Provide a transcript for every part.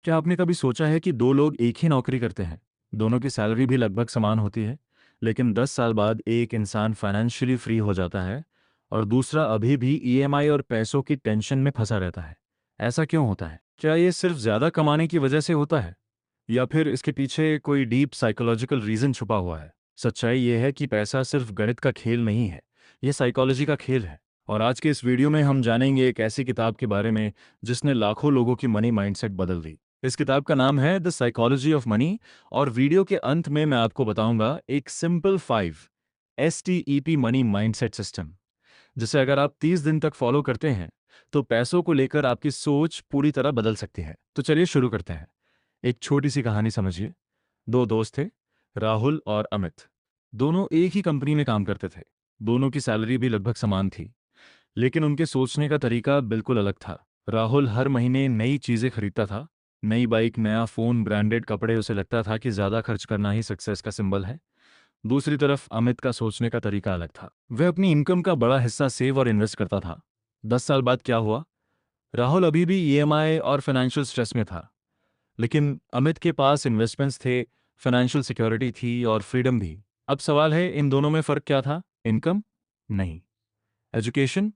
क्या आपने कभी सोचा है कि दो लोग एक ही नौकरी करते हैं, दोनों की सैलरी भी लगभग समान होती है, लेकिन 10 साल बाद एक इंसान फाइनेंशियली फ्री हो जाता है और दूसरा अभी भी ईएमआई और पैसों की टेंशन में फंसा रहता है? ऐसा क्यों होता है? क्या ये सिर्फ ज़्यादा कमाने की वजह से होता है या फिर इसके पीछे कोई डीप साइकोलॉजिकल रीज़न छुपा हुआ है? सच्चाई ये है कि पैसा सिर्फ गणित का खेल नहीं है, ये साइकोलॉजी का खेल है। और आज के इस वीडियो में हम जानेंगे एक ऐसी किताब के बारे में जिसने लाखों लोगों की मनी माइंडसेट बदल दी। इस किताब का नाम है द साइकोलॉजी ऑफ मनी और वीडियो के अंत में मैं आपको बताऊंगा एक simple 5 STEP money mindset system, जिसे अगर आप 30 दिन तक फॉलो करते हैं तो पैसों को लेकर आपकी सोच पूरी तरह बदल सकती है। तो चलिए शुरू करते हैं। एक छोटी सी कहानी समझिए। दो दोस्त थे, राहुल और अमित। दोनों एक ही कंपनी में काम करते थे। दोनों की सैलरी भी लगभग समान थी, लेकिन उनके सोचने का तरीका बिल्कुल अलग था। राहुल हर महीने नई चीजें खरीदता था, नई बाइक, नया फोन, ब्रांडेड कपड़े। उसे लगता था कि ज्यादा खर्च करना ही सक्सेस का सिंबल है। दूसरी तरफ अमित का सोचने का तरीका अलग था। वह अपनी इनकम का बड़ा हिस्सा सेव और इन्वेस्ट करता था। 10 साल बाद क्या हुआ? राहुल अभी भी ईएमआई और फाइनेंशियल स्ट्रेस में था, लेकिन अमित के पास इन्वेस्टमेंट्स थे, फाइनेंशियल सिक्योरिटी थी और फ्रीडम भी। अब सवाल है, इन दोनों में फर्क क्या था? इनकम? नहीं। एजुकेशन?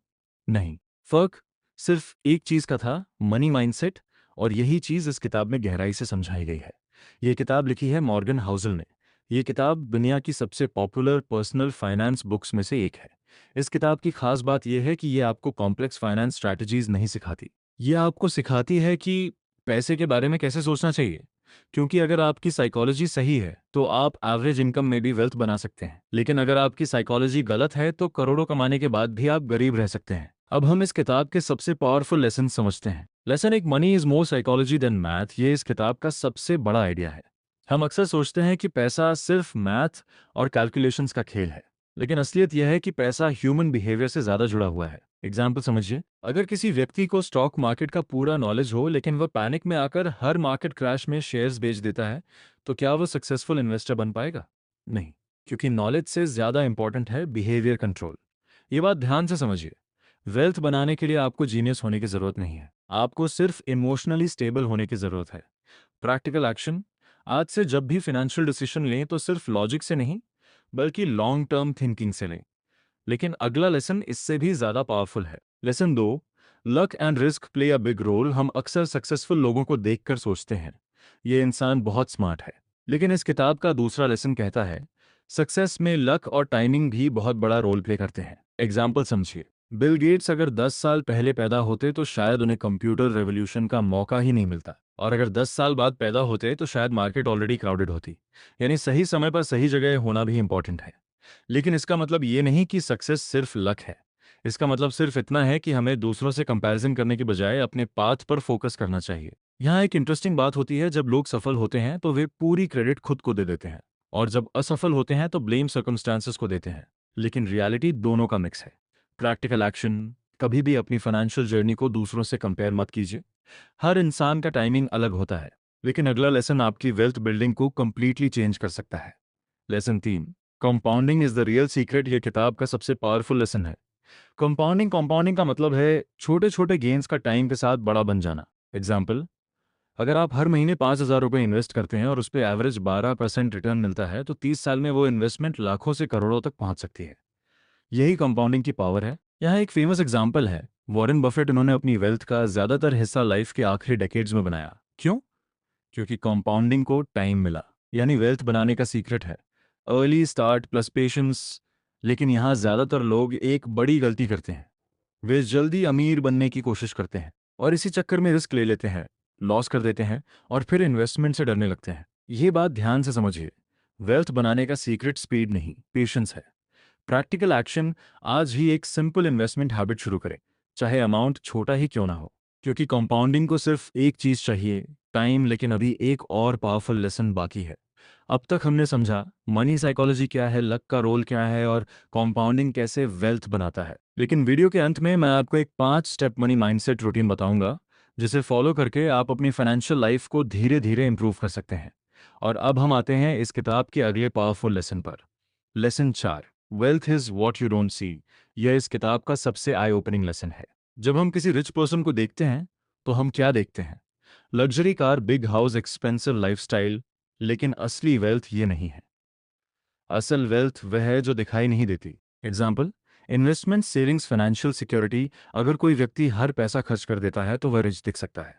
नहीं। फर्क सिर्फ एक चीज का था, मनी माइंडसेट। और यही चीज इस किताब में गहराई से समझाई गई है। यह किताब लिखी है मॉर्गन हाउसल ने। यह किताब दुनिया की सबसे पॉपुलर पर्सनल फाइनेंस बुक्स में से एक है। इस किताब की खास बात यह है कि यह आपको कॉम्प्लेक्स फाइनेंस स्ट्रैटेजीज नहीं सिखाती। यह आपको सिखाती है कि पैसे के बारे में कैसे सोचना चाहिए। क्योंकि अगर आपकी साइकोलॉजी सही है तो आप एवरेज इनकम में भी वेल्थ बना सकते हैं, लेकिन अगर आपकी साइकोलॉजी गलत है तो करोड़ों कमाने के बाद भी आप गरीब रह सकते हैं। अब हम इस किताब के सबसे पावरफुल लेसन समझते हैं। लेसन एक, money is more psychology than math. ये इस किताब का सबसे बड़ा आइडिया है। हम अक्सर सोचते हैं कि पैसा सिर्फ मैथ और कैलकुलेशंस का खेल है, लेकिन असलियत यह है कि पैसा ह्यूमन बिहेवियर से ज्यादा जुड़ा हुआ है। एग्जाम्पल समझिए। अगर किसी व्यक्ति को स्टॉक मार्केट का पूरा नॉलेज हो लेकिन वह पैनिक में आकर हर मार्केट क्रैश में शेयर्स बेच देता है, तो क्या वह सक्सेसफुल इन्वेस्टर बन पाएगा? नहीं, क्योंकि नॉलेज से ज्यादा इंपॉर्टेंट है बिहेवियर कंट्रोल। ये बात ध्यान से समझिए। वेल्थ बनाने के लिए आपको जीनियस होने की जरूरत नहीं है, आपको सिर्फ इमोशनली स्टेबल होने की जरूरत है। Practical action. आज से जब भी फाइनेंशियल डिसीजन लें तो सिर्फ लॉजिक से नहीं, बल्कि लॉन्ग टर्म थिंकिंग से लें। लेकिन अगला लेसन इससे भी ज्यादा पावरफुल है। Lesson 2, luck and risk play a big role. हम अक्सर सक्सेसफुल लोगों को देखकर सोचते हैं ये इंसान बहुत स्मार्ट है, लेकिन इस किताब का दूसरा लेसन कहता है सक्सेस में लक और टाइमिंग भी बहुत बड़ा रोल प्ले करते हैं। एग्जाम्पल समझिए। बिल गेट्स अगर 10 साल पहले पैदा होते तो शायद उन्हें कंप्यूटर रेवोल्यूशन का मौका ही नहीं मिलता, और अगर 10 साल बाद पैदा होते तो शायद मार्केट ऑलरेडी क्राउडेड होती। यानी सही समय पर सही जगह होना भी इंपॉर्टेंट है। लेकिन इसका मतलब ये नहीं कि सक्सेस सिर्फ लक है। इसका मतलब सिर्फ इतना है कि हमें दूसरों से कंपैरिजन करने के बजाय अपने पाथ पर फोकस करना चाहिए। यहाँ एक इंटरेस्टिंग बात होती है, जब लोग सफल होते हैं तो वे पूरी क्रेडिट खुद को दे देते हैं, और जब असफल होते हैं तो ब्लेम सर्कमस्टांसेस को देते हैं। लेकिन रियलिटी दोनों का मिक्स है। Practical action. कभी भी अपनी फाइनेंशियल जर्नी को दूसरों से कंपेयर मत कीजिए। हर इंसान का टाइमिंग अलग होता है। लेकिन अगला लेसन आपकी वेल्थ बिल्डिंग को कंप्लीटली चेंज कर सकता है। Lesson 3, compounding is the real secret. ये किताब का सबसे पावरफुल लेसन है। कंपाउंडिंग कंपाउंडिंग का मतलब है छोटे छोटे गेन्स का टाइम के साथ बड़ा बन जाना। एग्जाम्पल, अगर आप हर महीने 5,000 रुपये इन्वेस्ट करते हैं और उस पर एवरेज 12% रिटर्न मिलता है तो 30 साल में वो इन्वेस्टमेंट लाखों से करोड़ों तक पहुंच सकती है। यही कंपाउंडिंग की पावर है। यहाँ एक फेमस एग्जाम्पल है, वॉरेन बफेट। उन्होंने अपनी वेल्थ का ज्यादातर हिस्सा लाइफ के आखिरी डेकेड्स में बनाया। क्यों? क्योंकि कंपाउंडिंग को टाइम मिला। यानी वेल्थ बनाने का सीक्रेट है अर्ली स्टार्ट प्लस पेशेंस। लेकिन यहाँ ज्यादातर लोग एक बड़ी गलती करते हैं। वे जल्दी अमीर बनने की कोशिश करते हैं और इसी चक्कर में रिस्क ले लेते हैं, लॉस कर देते हैं और फिर इन्वेस्टमेंट से डरने लगते हैं। ये बात ध्यान से समझिए। वेल्थ बनाने का सीक्रेट स्पीड नहीं, पेशेंस है। Practical action. आज ही एक सिंपल इन्वेस्टमेंट हैबिट शुरू करें, चाहे अमाउंट छोटा ही क्यों ना हो। क्योंकि कंपाउंडिंग को सिर्फ एक चीज चाहिए, टाइम। लेकिन अभी एक और पावरफुल लेसन बाकी है। अब तक हमने समझा मनी साइकोलॉजी क्या है, लक का रोल क्या है और कंपाउंडिंग कैसे वेल्थ बनाता है। लेकिन वीडियो के अंत में मैं आपको एक 5 स्टेप मनी माइंडसेट रूटीन बताऊंगा, जिसे फॉलो करके आप अपनी फाइनेंशियल लाइफ को धीरे धीरे इंप्रूव कर सकते हैं। और अब हम आते हैं इस किताब के अगले पावरफुल लेसन पर। Lesson 4, wealth is what you don't सी। यह इस किताब का सबसे आई ओपनिंग लेसन है। जब हम किसी रिच पर्सन को देखते हैं तो हम क्या देखते हैं? Luxury car, big house, expensive lifestyle, लेकिन असली वेल्थ ये नहीं है। असल वेल्थ वह है जो दिखाई नहीं देती। Example, investment, savings, financial security. अगर कोई व्यक्ति हर पैसा खर्च कर देता है तो वह रिच दिख सकता है,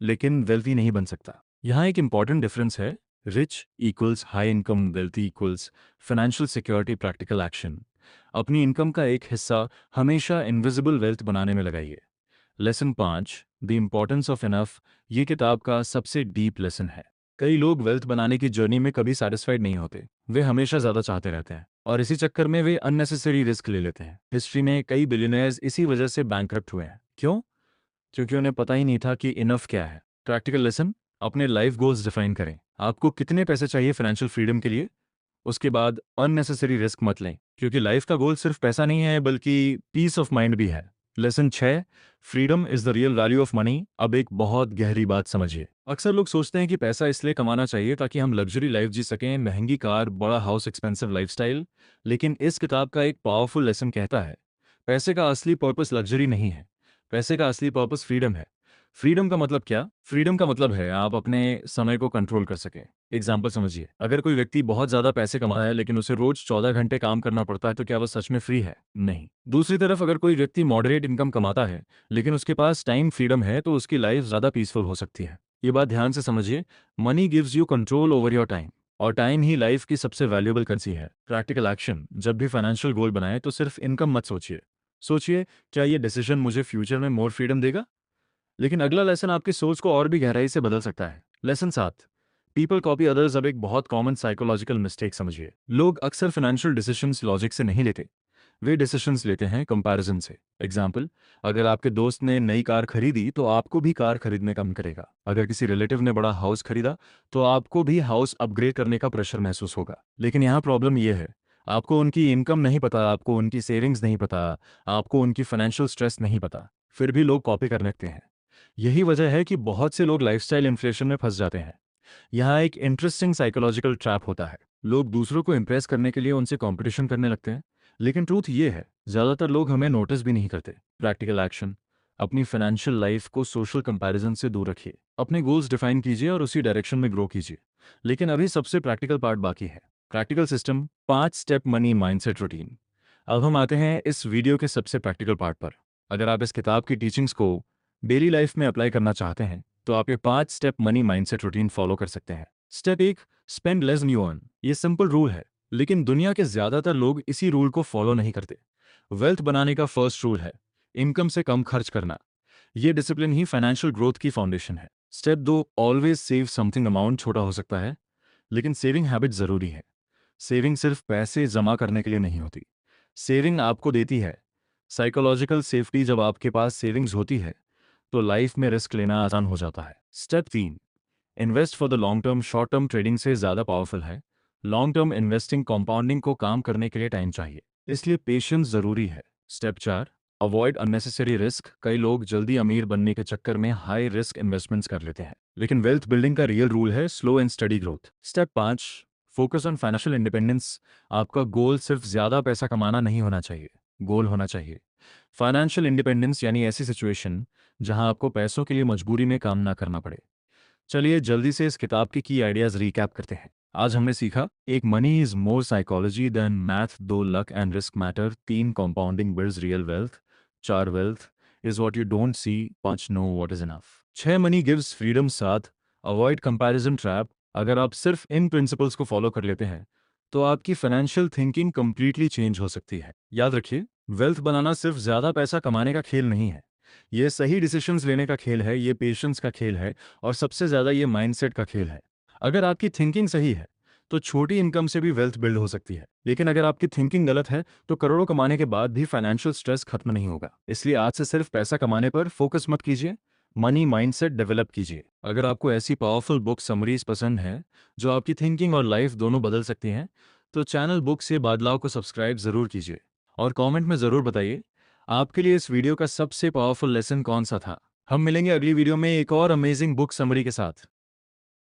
लेकिन वेल्थी नहीं बन सकता। यहाँ एक इंपॉर्टेंट डिफरेंस है। Rich equals high income, wealthy equals financial security, practical action. अपनी इनकम का एक हिस्सा हमेशा इनविजिबल वेल्थ बनाने में लगाइए। Lesson 5, the importance of enough, ये किताब का सबसे डीप लेसन है। कई लोग वेल्थ बनाने की जर्नी में कभी सेटिस्फाइड नहीं होते। वे हमेशा ज़्यादा चाहते रहते हैं और इसी चक्कर में वे अननेसेसरी रिस्क ले लेते हैं। हिस्ट्री में कई बिलियनर्स इसी वजह से बैंकरप्ट हुए हैं। क्यों? क्योंकि उन्हें पता ही नहीं था कि इनफ क्या है। प्रैक्टिकल लेसन, अपने लाइफ गोल्स डिफाइन करें। आपको कितने पैसे चाहिए फाइनेंशियल फ्रीडम के लिए? उसके बाद अननेसेसरी रिस्क मत लें, क्योंकि लाइफ का गोल सिर्फ पैसा नहीं है बल्कि पीस ऑफ माइंड भी है। Lesson 6, freedom is the real value of money. अब एक बहुत गहरी बात समझिए। अक्सर लोग सोचते हैं कि पैसा इसलिए कमाना चाहिए ताकि हम लग्जरी लाइफ जी सकें, महंगी कार, बड़ा हाउस, एक्सपेंसिव लाइफस्टाइल। लेकिन इस किताब का एक पावरफुल लेसन कहता है, पैसे का असली पर्पस लग्जरी नहीं है, पैसे का असली पर्पस फ्रीडम है। फ्रीडम का मतलब क्या? फ्रीडम का मतलब है आप अपने समय को कंट्रोल कर सकें। एग्जाम्पल समझिए, अगर कोई व्यक्ति बहुत ज्यादा पैसे कमाता है लेकिन उसे रोज 14 घंटे काम करना पड़ता है तो क्या वह सच में फ्री है? नहीं। दूसरी तरफ अगर कोई व्यक्ति मॉडरेट इनकम कमाता है लेकिन उसके पास टाइम फ्रीडम है तो उसकी लाइफ ज्यादा पीसफुल हो सकती है। ये बात ध्यान से समझिए। Money gives you control over your time, और टाइम ही लाइफ की सबसे वैल्यूएबल करेंसी है। प्रैक्टिकल एक्शन, जब भी फाइनेंशियल गोल बनाए तो सिर्फ इनकम मत सोचिए। सोचिए, क्या ये डिसीजन मुझे फ्यूचर में मोर फ्रीडम देगा? लेकिन अगला लेसन आपकी सोच को और भी गहराई से बदल सकता है। Lesson 7, people copy others. अब एक बहुत कॉमन साइकोलॉजिकल मिस्टेक समझिए। लोग अक्सर फाइनेंशियल डिसीजंस लॉजिक से नहीं लेते, वे डिसीजंस लेते हैं कंपैरिजन से। एग्जाम्पल, अगर आपके दोस्त ने नई कार खरीदी तो आपको भी कार खरीदने का मन करेगा। अगर किसी रिलेटिव ने बड़ा हाउस खरीदा तो आपको भी हाउस अपग्रेड करने का प्रेशर महसूस होगा। लेकिन यहाँ प्रॉब्लम यह है, आपको उनकी इनकम नहीं पता, आपको उनकी सेविंग्स नहीं पता, आपको उनकी फाइनेंशियल स्ट्रेस नहीं पता, फिर भी लोग कॉपी करने लगते हैं। यही वजह है कि बहुत से लोग लाइफस्टाइल इन्फ्लेशन में फंस जाते हैं। यहाँ एक इंटरेस्टिंग साइकोलॉजिकल ट्रैप होता है। लोग दूसरों को इंप्रेस करने के लिए उनसे कंपटीशन करने लगते हैं, लेकिन ट्रूथ ये है, ज़्यादातर लोग हमें नोटिस भी नहीं करते। प्रैक्टिकल एक्शन, अपनी फाइनेंशियल लाइफ को सोशल कंपैरिजन से दूर रखिए। अपने गोल्स डिफाइन कीजिए और उसी डायरेक्शन में ग्रो कीजिए। लेकिन अभी सबसे प्रैक्टिकल पार्ट बाकी है। Practical system, 5 step money mindset routine. अब हम आते हैं इस वीडियो के सबसे प्रैक्टिकल पार्ट पर। अगर आप इस किताब की टीचिंग्स को डेली लाइफ में अप्लाई करना चाहते हैं तो आप ये 5 step money mindset routine follow कर सकते हैं। Step 1, spend less than you earn. ये सिंपल रूल है, लेकिन दुनिया के ज्यादातर लोग इसी रूल को फॉलो नहीं करते। वेल्थ बनाने का फर्स्ट रूल है इनकम से कम खर्च करना। ये डिसिप्लिन ही फाइनेंशियल ग्रोथ की फाउंडेशन है। Step 2, always save something. Amount छोटा हो सकता है, लेकिन सेविंग हैबिट जरूरी है। सेविंग सिर्फ पैसे जमा करने के लिए नहीं होती, सेविंग आपको देती है साइकोलॉजिकल सेफ्टी। जब आपके पास सेविंग्स होती है तो लाइफ में रिस्क लेना आसान हो जाता है। Step 3, invest for the long term. Short term trading से ज़्यादा पावरफुल है लॉन्ग टर्म इन्वेस्टिंग। कंपाउंडिंग को काम करने के लिए टाइम चाहिए, इसलिए पेशेंस ज़रूरी है। Step 4, avoid unnecessary risk. कई लोग जल्दी अमीर बनने के चक्कर में हाई रिस्क इन्वेस्टमेंट्स कर लेते हैं, लेकिन वेल्थ बिल्डिंग का रियल रूल है slow and study growth. Step 5, focus on financial independence. आपका गोल सिर्फ ज़्यादा पैसा कमाना नहीं होना चाहिए, गोल होना चाहिए फाइनेंशियल इंडिपेंडेंस, यानी ऐसी सिचुएशन जहां आपको पैसों के लिए मजबूरी में काम ना करना पड़े। चलिए जल्दी से इस किताब की आइडियाज रिकैप करते हैं। आज हमने सीखा, एक, money is more psychology than math. 2, luck and risk matter. 3, compounding builds real wealth. 4, wealth is what you don't see. 5, know what is enough. 6, money gives freedom. 7, avoid comparison trap. अगर आप सिर्फ इन principles को follow कर लेते हैं तो आपकी financial thinking completely change हो सकती है। याद रखिए, वेल्थ बनाना सिर्फ ज्यादा पैसा कमाने का खेल नहीं है, ये सही डिसीजंस लेने का खेल है, ये पेशेंस का खेल है, और सबसे ज्यादा ये माइंडसेट का खेल है। अगर आपकी थिंकिंग सही है तो छोटी इनकम से भी वेल्थ बिल्ड हो सकती है, लेकिन अगर आपकी थिंकिंग गलत है तो करोड़ों कमाने के बाद भी फाइनेंशियल स्ट्रेस खत्म नहीं होगा। इसलिए आज से सिर्फ पैसा कमाने पर फोकस मत कीजिए, मनी माइंडसेट डेवलप कीजिए। अगर आपको ऐसी पावरफुल बुक समरीज पसंद है जो आपकी थिंकिंग और लाइफ दोनों बदल सकती हैं, तो चैनल बुक से बादलाव को सब्सक्राइब जरूर कीजिए और कमेंट में ज़रूर बताइए आपके लिए इस वीडियो का सबसे पावरफुल लेसन कौन सा था। हम मिलेंगे अगली वीडियो में एक और अमेजिंग बुक समरी के साथ।